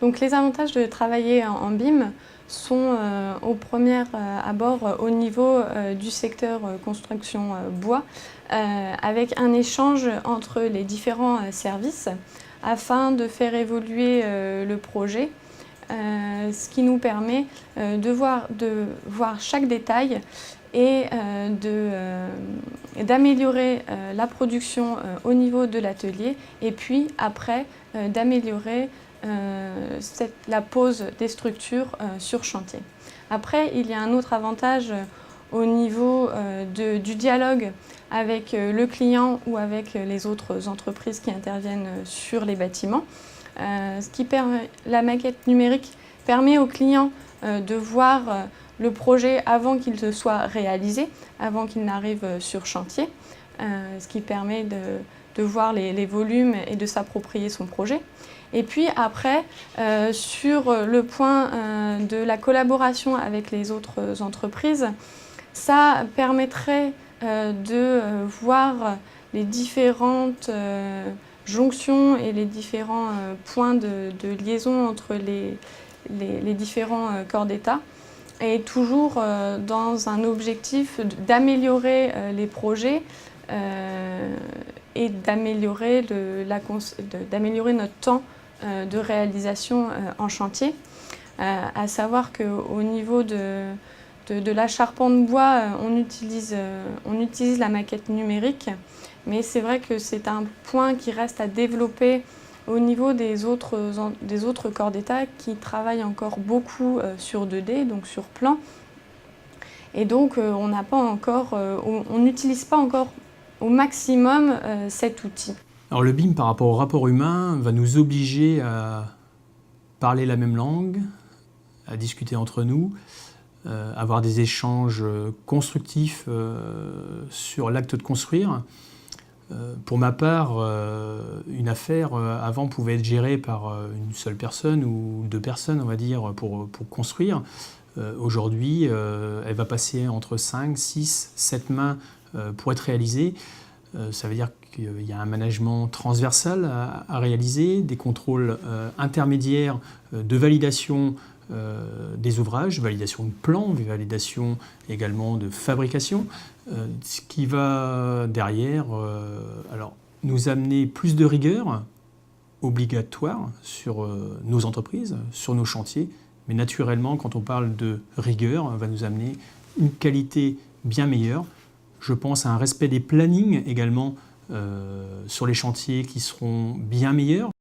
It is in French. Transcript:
Donc les avantages de travailler en BIM sont au premier abord au niveau du secteur construction bois, avec un échange entre les différents services afin de faire évoluer le projet, ce qui nous permet de voir chaque détail et d'améliorer la production au niveau de l'atelier et puis après d'améliorer la pose des structures sur chantier. Après, il y a un autre avantage au niveau du dialogue avec le client ou avec les autres entreprises qui interviennent sur les bâtiments. La maquette numérique permet au client de voir le projet avant qu'il soit réalisé, avant qu'il n'arrive sur chantier, ce qui permet de voir les volumes et de s'approprier son projet. Et puis après, sur le point de la collaboration avec les autres entreprises, ça permettrait de voir les différentes jonctions et les différents points de liaison entre les différents corps d'État, et toujours dans un objectif d'améliorer les projets et d'améliorer notre temps de réalisation en chantier. À savoir qu'au niveau de la charpente bois, on utilise la maquette numérique, mais c'est vrai que c'est un point qui reste à développer au niveau des autres corps d'État qui travaillent encore beaucoup sur 2D, donc sur plan. Et donc on n'utilise pas encore au maximum cet outil. Alors le BIM par rapport au rapport humain va nous obliger à parler la même langue, à discuter entre nous, avoir des échanges constructifs sur l'acte de construire. Pour ma part, une affaire avant pouvait être gérée par une seule personne ou deux personnes, on va dire, pour construire. Aujourd'hui, elle va passer entre 5, 6, 7 mains pour être réalisée. Ça veut dire qu'il y a un management transversal à réaliser, des contrôles intermédiaires de validation des ouvrages, validation de plans, validation également de fabrication, ce qui va derrière nous amener plus de rigueur obligatoire sur nos entreprises, sur nos chantiers, mais naturellement quand on parle de rigueur, va nous amener une qualité bien meilleure. Je pense à un respect des plannings également sur les chantiers qui seront bien meilleurs,